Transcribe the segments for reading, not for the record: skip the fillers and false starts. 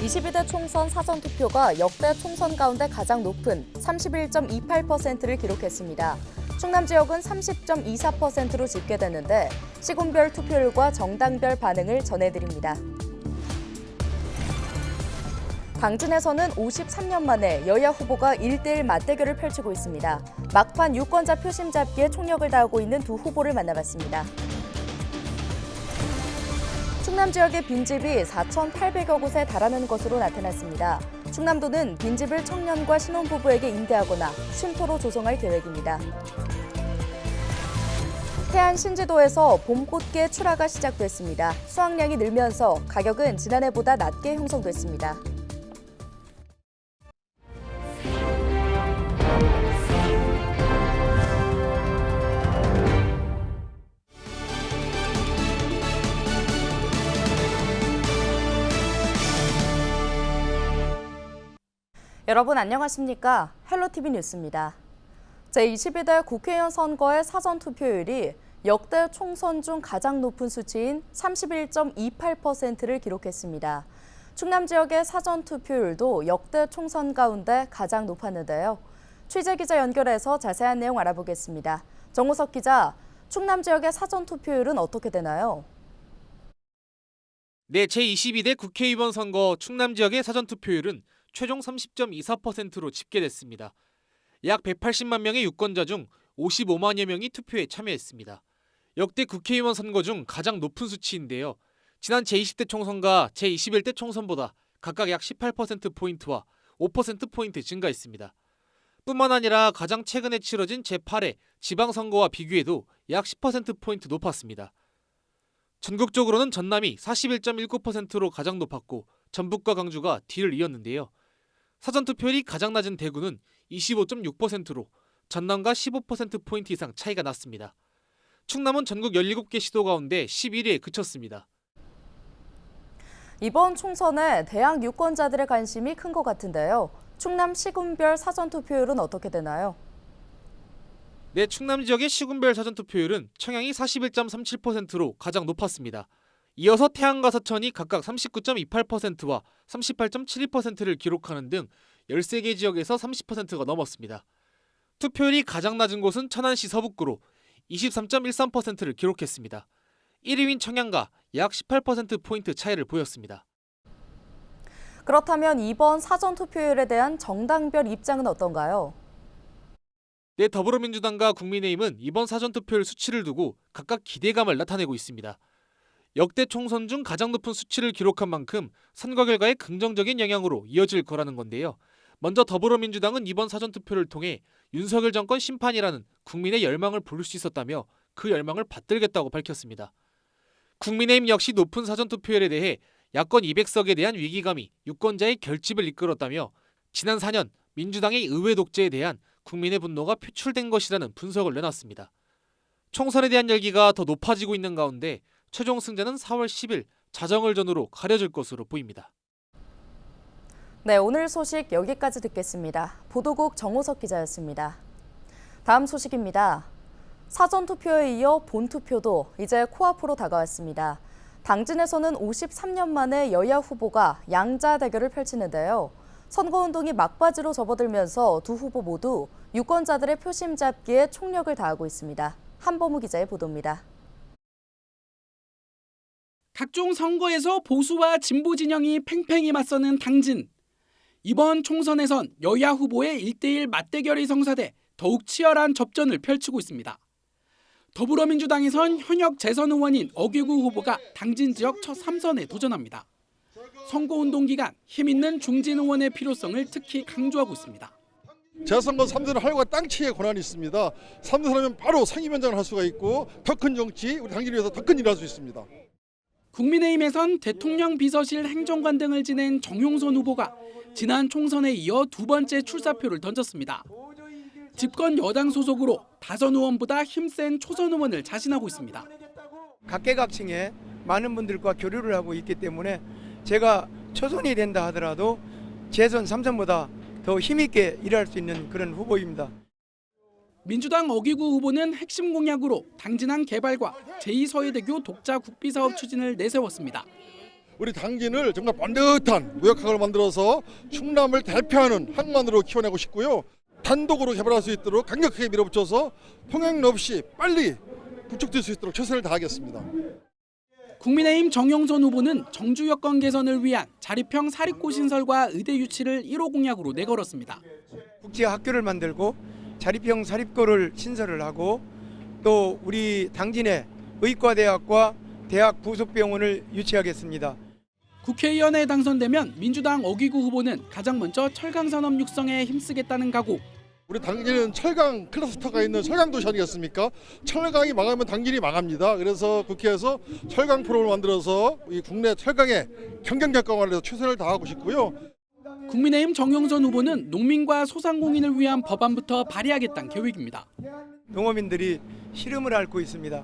(22대) 총선 사전투표가 역대 총선 가운데 가장 높은 31.28%를 기록했습니다. 충남 지역은 30.24%로 집계됐는데 시군별 투표율과 정당별 반응을 전해드립니다. 당진에서는 53년 만에 여야 후보가 1대1 맞대결을 펼치고 있습니다. 막판 유권자 표심 잡기에 총력을 다하고 있는 두 후보를 만나봤습니다. 충남 지역의 빈집이 4,800여 곳에 달하는 것으로 나타났습니다. 충남도는 빈집을 청년과 신혼부부에게 임대하거나 쉼터로 조성할 계획입니다. 해안 신지도에서 봄꽃게 출하가 시작됐습니다. 수확량이 늘면서 가격은 지난해보다 낮게 형성됐습니다. 여러분 안녕하십니까? 헬로티비 뉴스입니다. 제22대 국회의원 선거의 사전투표율이 역대 총선 중 가장 높은 수치인 31.28%를 기록했습니다. 충남 지역의 사전투표율도 역대 총선 가운데 가장 높았는데요. 취재기자 연결해서 자세한 내용 알아보겠습니다. 정호석 기자, 충남 지역의 사전투표율은 어떻게 되나요? 네, 제22대 국회의원 선거 충남 지역의 사전투표율은 최종 30.24%로 집계됐습니다. 약 180만 명의 유권자 중 55만여 명이 투표에 참여했습니다. 역대 국회의원 선거 중 가장 높은 수치인데요. 지난 제20대 총선과 제21대 총선보다 각각 약 18%포인트와 5%포인트 증가했습니다. 뿐만 아니라 가장 최근에 치러진 제8회 지방선거와 비교해도 약 10%포인트 높았습니다. 전국적으로는 전남이 41.19%로 가장 높았고 전북과 강주가 뒤를 이었는데요. 사전투표율이 가장 낮은 대구는 25.6%로 전남과 15%포인트 이상 차이가 났습니다. 충남은 전국 17개 시도 가운데 11위에 그쳤습니다. 이번 총선에 대학 유권자들의 관심이 큰 것 같은데요. 충남 시군별 사전투표율은 어떻게 되나요? 네, 충남 지역의 시군별 사전투표율은 청양이 41.37%로 가장 높았습니다. 이어서 태안과 서천이 각각 39.28%와 38.72%를 기록하는 등 13개 지역에서 30%가 넘었습니다. 투표율이 가장 낮은 곳은 천안시 서북구로 23.13%를 기록했습니다. 1위인 청양과 약 18%포인트 차이를 보였습니다. 그렇다면 이번 사전투표율에 대한 정당별 입장은 어떤가요? 네, 더불어민주당과 국민의힘은 이번 사전투표율 수치를 두고 각각 기대감을 나타내고 있습니다. 역대 총선 중 가장 높은 수치를 기록한 만큼 선거 결과에 긍정적인 영향으로 이어질 거라는 건데요. 먼저 더불어민주당은 이번 사전투표를 통해 윤석열 정권 심판이라는 국민의 열망을 부를 수 있었다며 그 열망을 받들겠다고 밝혔습니다. 국민의힘 역시 높은 사전투표율에 대해 야권 200석에 대한 위기감이 유권자의 결집을 이끌었다며 지난 4년 민주당의 의회 독재에 대한 국민의 분노가 표출된 것이라는 분석을 내놨습니다. 총선에 대한 열기가 더 높아지고 있는 가운데 최종 승자는 4월 10일 자정을전으로 가려질 것으로 보입니다. 네, 오늘 소식 여기까지 듣겠습니다. 보도국 정호석 기자였습니다. 다음 소식입니다. 사전투표에 이어 본투표도 이제 코앞으로 다가왔습니다. 당진에서는 53년 만에 여야 후보가 양자 대결을 펼치는데요. 선거운동이 막바지로 접어들면서 두 후보 모두 유권자들의 표심 잡기에 총력을 다하고 있습니다. 한범우 기자의 보도입니다. 각종 선거에서 보수와 진보 진영이 팽팽히 맞서는 당진. 이번 총선에선 여야 후보의 1대1 맞대결이 성사돼 더욱 치열한 접전을 펼치고 있습니다. 더불어민주당에선 현역 재선 의원인 어귀구 후보가 당진 지역 첫 3선에 도전합니다. 선거운동 기간 힘있는 중진 의원의 필요성을 특히 강조하고 있습니다. 재선거 3선은 활과 땅치의 권한이 있습니다. 3선하면 바로 상임위원장을 할 수가 있고 더 큰 정치, 우리 당진을 위해서 더 큰 일을 할 수 있습니다. 국민의힘에선 대통령 비서실 행정관 등을 지낸 정용선 후보가 지난 총선에 이어 두 번째 출사표를 던졌습니다. 집권 여당 소속으로 다선 의원보다 힘센 초선 의원을 자신하고 있습니다. 각계각층에 많은 분들과 교류를 하고 있기 때문에 제가 초선이 된다 하더라도 재선 3선보다 더 힘있게 일할 수 있는 그런 후보입니다. 민주당 어기구 후보는 핵심 공약으로 당진항 개발과 제2서해대교 독자 국비 사업 추진을 내세웠습니다. 우리 당진을 정말 반듯한 무역항을 만들어서 충남을 대표하는 항만으로 키워내고 싶고요. 단독으로 개발할 수 있도록 강력하게 밀어붙여서 통행 없이 빨리 구축될 수 있도록 최선을 다하겠습니다. 국민의힘 정영선 후보는 정주 여건 개선을 위한 자립형 사립고 신설과 의대 유치를 1호 공약으로 내걸었습니다. 국제 학교를 만들고 자립형 사립고를 신설을 하고 또 우리 당진에 의과대학과 대학 부속병원을 유치하겠습니다. 국회의원에 당선되면 민주당 어기구 후보는 가장 먼저 철강산업 육성에 힘쓰겠다는 각오. 우리 당진은 철강 클러스터가 있는 철강 도시 아니겠습니까? 철강이 망하면 당진이 망합니다. 그래서 국회에서 철강 프로를 만들어서 이 국내 철강의 경쟁작강화를 해서 최선을 다하고 싶고요. 국민의힘 정영선 후보는 농민과 소상공인을 위한 법안부터 발의하겠다는 계획입니다. 농어민들이 시름을 앓고 있습니다.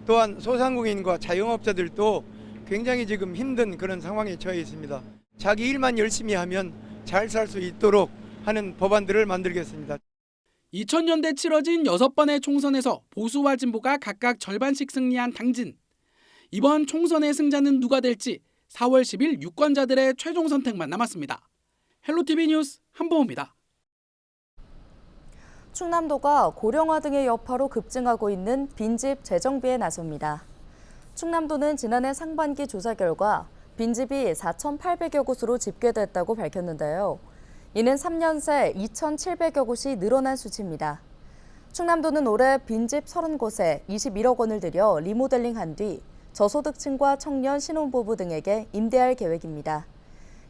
또한 소상공인과 자영업자들도 굉장히 지금 힘든 그런 상황에 처해 있습니다. 자기 일만 열심히 하면 잘 살 수 있도록 하는 법안들을 만들겠습니다. 2000년대 치러진 6번의 총선에서 보수와 진보가 각각 절반씩 승리한 당진. 이번 총선의 승자는 누가 될지 4월 10일 유권자들의 최종 선택만 남았습니다. 헬로티비 뉴스 한보호입니다. 충남도가 고령화 등의 여파로 급증하고 있는 빈집 재정비에 나섭니다. 충남도는 지난해 상반기 조사 결과 빈집이 4,800여 곳으로 집계됐다고 밝혔는데요. 이는 3년 새 2,700여 곳이 늘어난 수치입니다. 충남도는 올해 빈집 30곳에 21억 원을 들여 리모델링한 뒤 저소득층과 청년, 신혼부부 등에게 임대할 계획입니다.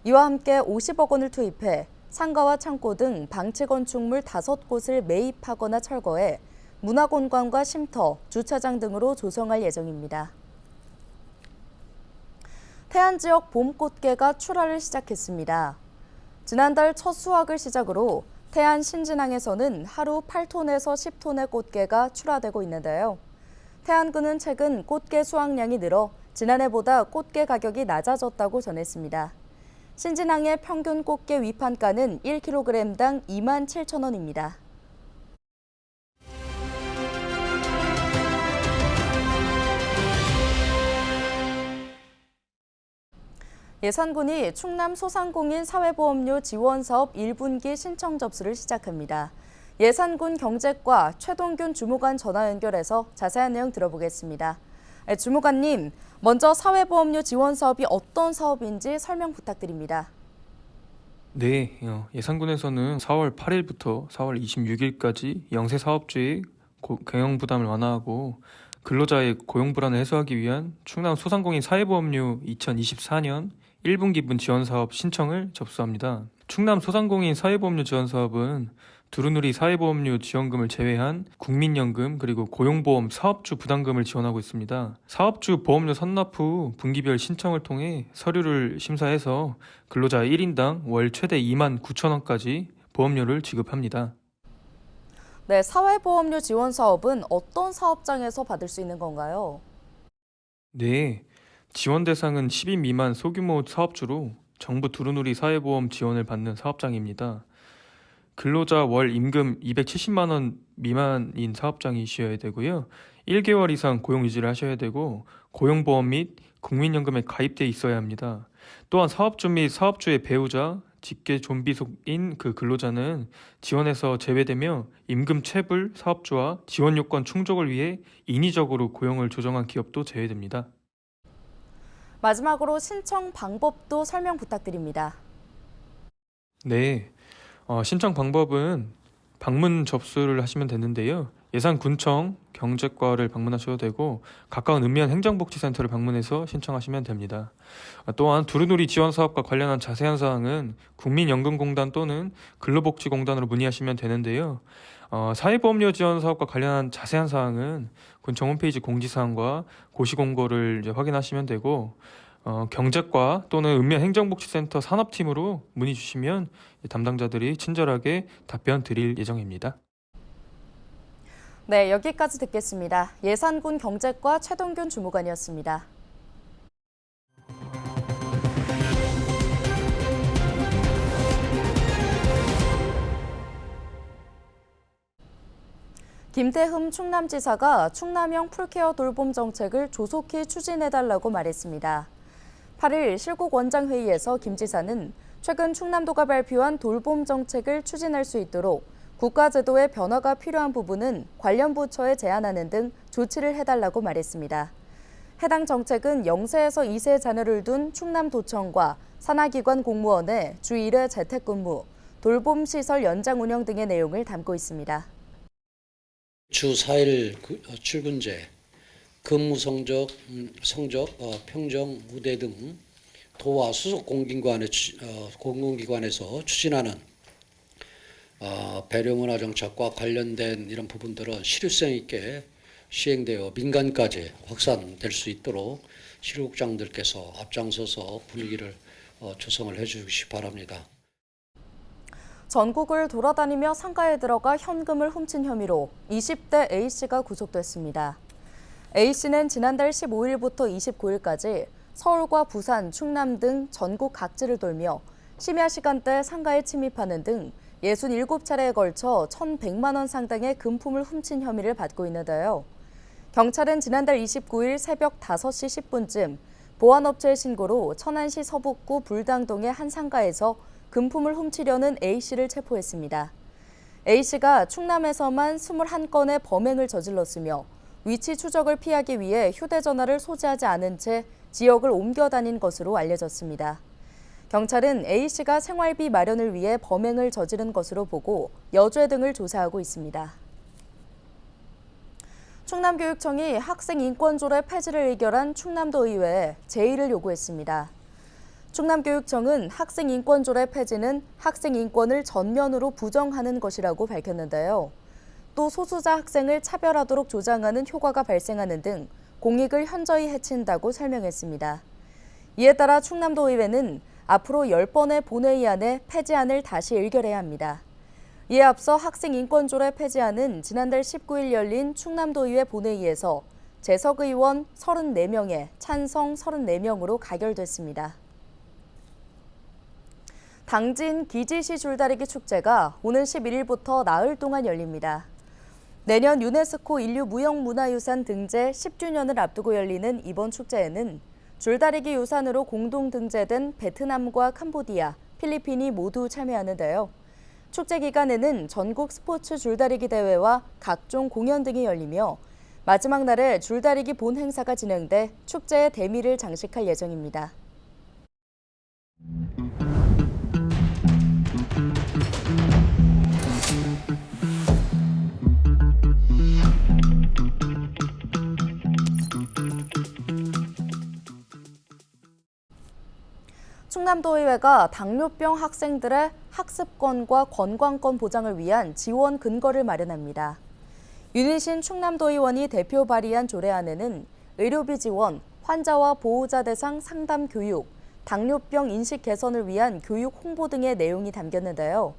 이와 함께 50억 원을 투입해 상가와 창고 등 방치 건축물 5곳을 매입하거나 철거해 문화공간과 쉼터, 주차장 등으로 조성할 예정입니다. 태안 지역 봄 꽃게가 출하를 시작했습니다. 지난달 첫 수확을 시작으로 태안 신진항에서는 하루 8톤에서 10톤의 꽃게가 출하되고 있는데요. 태안군은 최근 꽃게 수확량이 늘어 지난해보다 꽃게 가격이 낮아졌다고 전했습니다. 신진항의 평균 꽃게 위판가는 1kg당 27,000원입니다. 예산군이 충남 소상공인 사회보험료 지원사업 1분기 신청 접수를 시작합니다. 예산군 경제과 최동균 주무관 전화 연결해서 자세한 내용 들어보겠습니다. 주무관님, 먼저 사회보험료 지원 사업이 어떤 사업인지 설명 부탁드립니다. 네, 예산군에서는 4월 8일부터 4월 26일까지 영세 사업주의 경영 부담을 완화하고 근로자의 고용 불안을 해소하기 위한 충남 소상공인 사회보험료 2024년 1분기분 지원 사업 신청을 접수합니다. 충남 소상공인 사회보험료 지원 사업은 두루누리 사회보험료 지원금을 제외한 국민연금 그리고 고용보험 사업주 부담금을 지원하고 있습니다. 사업주 보험료 선납 후 분기별 신청을 통해 서류를 심사해서 근로자 1인당 월 최대 29,000원까지 보험료를 지급합니다. 네, 사회보험료 지원 사업은 어떤 사업장에서 받을 수 있는 건가요? 네, 지원 대상은 10인 미만 소규모 사업주로 정부 두루누리 사회보험 지원을 받는 사업장입니다. 근로자 월 임금 270만 원 미만인 사업장이셔야 되고요. 1개월 이상 고용 유지를 하셔야 되고 고용보험 및 국민연금에 가입돼 있어야 합니다. 또한 사업주 및 사업주의 배우자, 직계 존비속인 그 근로자는 지원에서 제외되며 임금 체불 사업주와 지원 요건 충족을 위해 인위적으로 고용을 조정한 기업도 제외됩니다. 마지막으로 신청 방법도 설명 부탁드립니다. 네, 신청 방법은 방문 접수를 하시면 되는데요. 예산군청 경제과를 방문하셔도 되고 가까운 읍면 행정복지센터를 방문해서 신청하시면 됩니다. 또한 두루누리 지원사업과 관련한 자세한 사항은 국민연금공단 또는 근로복지공단으로 문의하시면 되는데요. 사회보험료 지원사업과 관련한 자세한 사항은 군청 홈페이지 공지사항과 고시공고를 이제 확인하시면 되고 경제과 또는 읍면 행정복지센터 산업팀으로 문의 주시면 담당자들이 친절하게 답변 드릴 예정입니다. 네, 여기까지 듣겠습니다. 예산군 경제과 최동균 주무관이었습니다. 김태흠 충남지사가 충남형 풀케어 돌봄 정책을 조속히 추진해달라고 말했습니다. 8일 실국원장회의에서 김 지사는 최근 충남도가 발표한 돌봄 정책을 추진할 수 있도록 국가제도의 변화가 필요한 부분은 관련 부처에 제안하는 등 조치를 해달라고 말했습니다. 해당 정책은 0세에서 2세 자녀를 둔 충남도청과 산하기관 공무원의 주 1회 재택근무, 돌봄시설 연장 운영 등의 내용을 담고 있습니다. 주 4일 출근제, 근무 성적, 평정, 우대 등 도와 수속 공공기관에서 추진하는 배려문화 정책과 관련된 이런 부분들은 실효성 있게 시행되어 민간까지 확산될 수 있도록 실국장들께서 앞장서서 분위기를 조성을 해주시기 바랍니다. 전국을 돌아다니며 상가에 들어가 현금을 훔친 혐의로 20대 A씨가 구속됐습니다. A씨는 지난달 15일부터 29일까지 서울과 부산, 충남 등 전국 각지를 돌며 심야 시간대 상가에 침입하는 등 67차례에 걸쳐 1,100만 원 상당의 금품을 훔친 혐의를 받고 있는데요. 경찰은 지난달 29일 새벽 5시 10분쯤 보안업체의 신고로 천안시 서북구 불당동의 한 상가에서 금품을 훔치려는 A씨를 체포했습니다. A씨가 충남에서만 21건의 범행을 저질렀으며 위치 추적을 피하기 위해 휴대전화를 소지하지 않은 채 지역을 옮겨 다닌 것으로 알려졌습니다. 경찰은 A씨가 생활비 마련을 위해 범행을 저지른 것으로 보고 여죄 등을 조사하고 있습니다. 충남교육청이 학생인권조례 폐지를 의결한 충남도 의회에 제의를 요구했습니다. 충남교육청은 학생인권조례 폐지는 학생인권을 전면으로 부정하는 것이라고 밝혔는데요. 또 소수자 학생을 차별하도록 조장하는 효과가 발생하는 등 공익을 현저히 해친다고 설명했습니다. 이에 따라 충남도 의회는 앞으로 10번의 본회의 안에 폐지안을 다시 의결해야 합니다. 이에 앞서 학생인권조례 폐지안은 지난달 19일 열린 충남도의회 본회의에서 재석 의원 34명에 찬성 34명으로 가결됐습니다. 당진 기지시 줄다리기 축제가 오는 11일부터 나흘 동안 열립니다. 내년 유네스코 인류무형문화유산 등재 10주년을 앞두고 열리는 이번 축제에는 줄다리기 유산으로 공동 등재된 베트남과 캄보디아, 필리핀이 모두 참여하는데요. 축제 기간에는 전국 스포츠 줄다리기 대회와 각종 공연 등이 열리며 마지막 날에 줄다리기 본 행사가 진행돼 축제의 대미를 장식할 예정입니다. 충남도의회가 당뇨병 학생들의 학습권과 건강권 보장을 위한 지원 근거를 마련합니다. 윤희신 충남도의원이 대표 발의한 조례안에는 의료비 지원, 환자와 보호자 대상 상담 교육, 당뇨병 인식 개선을 위한 교육 홍보 등의 내용이 담겼는데요.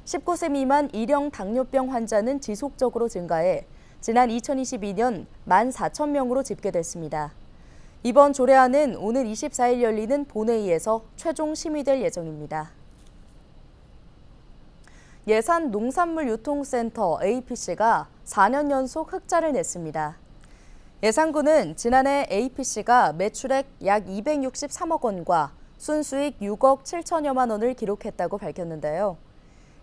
19세 미만 일형 당뇨병 환자는 지속적으로 증가해 지난 2022년 14,000명으로 집계됐습니다. 이번 조례안은 오늘 24일 열리는 본회의에서 최종 심의될 예정입니다. 예산농산물유통센터 APC가 4년 연속 흑자를 냈습니다. 예산군은 지난해 APC가 매출액 약 263억 원과 순수익 6억 7천여만 원을 기록했다고 밝혔는데요.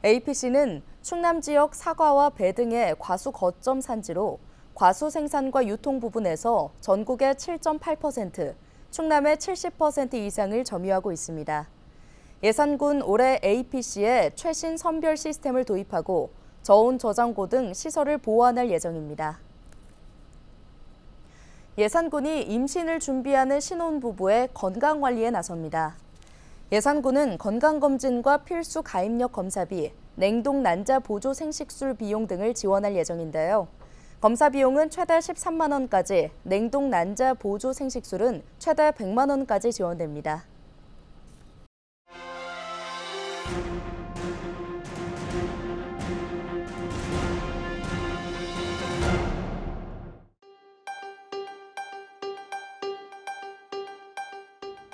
APC는 충남 지역 사과와 배 등의 과수 거점 산지로 과수 생산과 유통 부분에서 전국의 7.8%, 충남의 70% 이상을 점유하고 있습니다. 예산군 올해 APC에 최신 선별 시스템을 도입하고 저온 저장고 등 시설을 보완할 예정입니다. 예산군이 임신을 준비하는 신혼부부의 건강관리에 나섭니다. 예산군은 건강검진과 필수 가입력 검사비, 냉동 난자 보조 생식술 비용 등을 지원할 예정인데요. 검사 비용은 최대 13만 원까지, 냉동 난자 보조 생식술은 최대 100만 원까지 지원됩니다.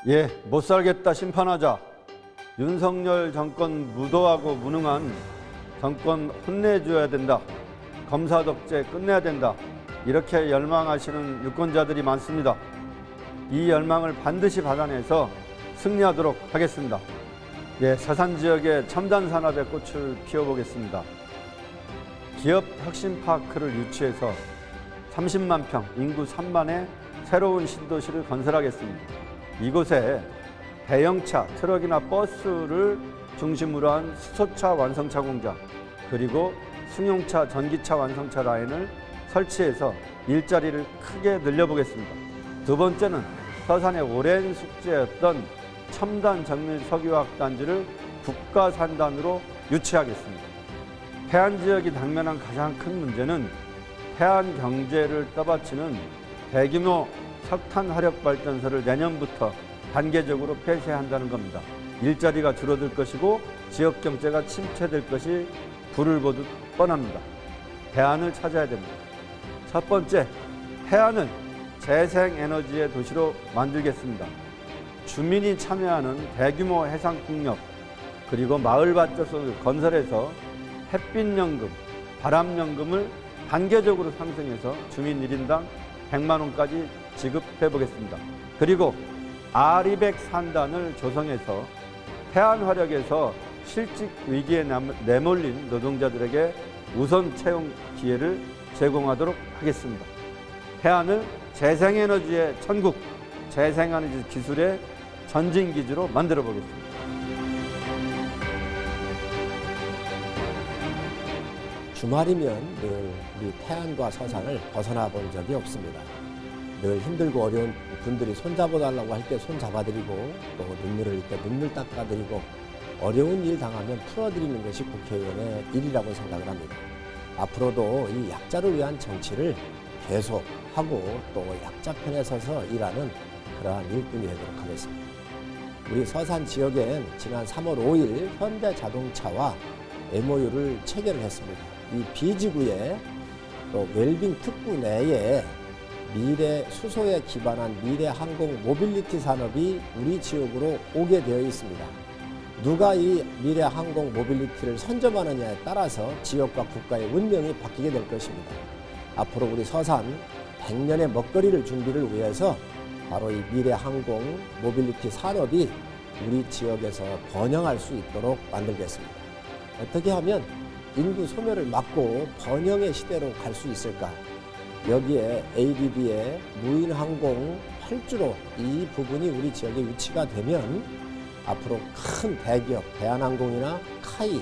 예, 못 살겠다 심판하자. 윤석열 정권 무도하고 무능한 정권 혼내줘야 된다. 검사 독재 끝내야 된다. 이렇게 열망하시는 유권자들이 많습니다. 이 열망을 반드시 받아내서 승리하도록 하겠습니다. 예, 서산 지역의 첨단 산업의 꽃을 피워보겠습니다. 기업 혁신파크를 유치해서 30만 평, 인구 3만의 새로운 신도시를 건설하겠습니다. 이곳에 대형차, 트럭이나 버스를 중심으로 한 수소차 완성차 공장, 그리고 승용차, 전기차 완성차 라인을 설치해서 일자리를 크게 늘려보겠습니다. 두 번째는 서산의 오랜 숙제였던 첨단 정밀 석유화학 단지를 국가 산단으로 유치하겠습니다. 해안 지역이 당면한 가장 큰 문제는 해안 경제를 떠받치는 대규모 석탄 화력 발전소를 내년부터 단계적으로 폐쇄한다는 겁니다. 일자리가 줄어들 것이고 지역 경제가 침체될 것이 불을 보듯 뻔합니다. 대안을 찾아야 됩니다. 첫 번째, 해안을 재생에너지의 도시로 만들겠습니다. 주민이 참여하는 대규모 해상풍력, 그리고 마을발전소를 건설해서 햇빛연금, 바람연금을 단계적으로 상승해서 주민 1인당 100만 원까지 지급해 보겠습니다. 그리고 아리백 산단을 조성해서 해안 화력에서 실직 위기에 내몰린 노동자들에게 우선 채용 기회를 제공하도록 하겠습니다. 해안을 재생에너지의 천국, 재생에너지 기술의 전진기지로 만들어 보겠습니다. 주말이면 늘 우리 태안과 서산을 벗어나 본 적이 없습니다. 늘 힘들고 어려운 분들이 손잡아달라고 할 때 손잡아드리고, 또 눈물을 흘릴 때 눈물 닦아드리고, 어려운 일 당하면 풀어드리는 것이 국회의원의 일이라고 생각을 합니다. 앞으로도 이 약자를 위한 정치를 계속하고 또 약자 편에 서서 일하는 그러한 일꾼이 되도록 하겠습니다. 우리 서산 지역엔 지난 3월 5일 현대자동차와 MOU를 체결을 했습니다. 이 B지구에 또 웰빙 특구 내에 미래 수소에 기반한 미래 항공 모빌리티 산업이 우리 지역으로 오게 되어 있습니다. 누가 이 미래 항공 모빌리티를 선점하느냐에 따라서 지역과 국가의 운명이 바뀌게 될 것입니다. 앞으로 우리 서산 100년의 먹거리를 준비를 위해서 바로 이 미래 항공 모빌리티 산업이 우리 지역에서 번영할 수 있도록 만들겠습니다. 어떻게 하면 인구 소멸을 막고 번영의 시대로 갈 수 있을까? 여기에 ADB의 무인항공 8주로 이 부분이 우리 지역에 유치가 되면 앞으로 큰 대기업, 대한항공이나 카이,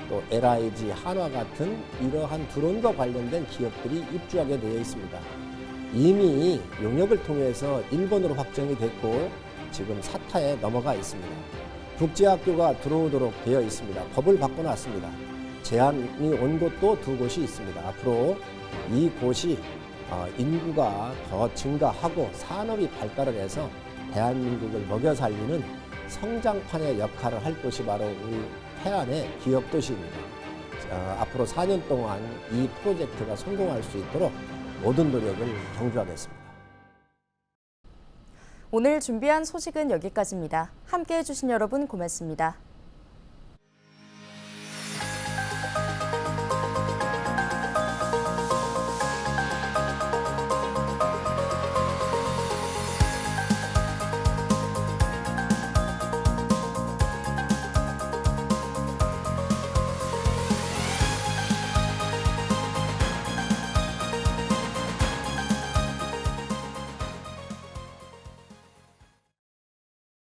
또 LIG, 한화 같은 이러한 드론과 관련된 기업들이 입주하게 되어 있습니다. 이미 용역을 통해서 일본으로 확정이 됐고 지금 사타에 넘어가 있습니다. 국제학교가 들어오도록 되어 있습니다. 법을 바꿔놨습니다. 제한이 온 곳도 두 곳이 있습니다. 앞으로 이 곳이 인구가 더 증가하고 산업이 발달을 해서 대한민국을 먹여 살리는 성장판의 역할을 할 곳이 바로 우리 태안의 기업도시입니다. 앞으로 4년 동안 이 프로젝트가 성공할 수 있도록 모든 노력을 경주하겠습니다. 오늘 준비한 소식은 여기까지입니다. 함께해 주신 여러분 고맙습니다.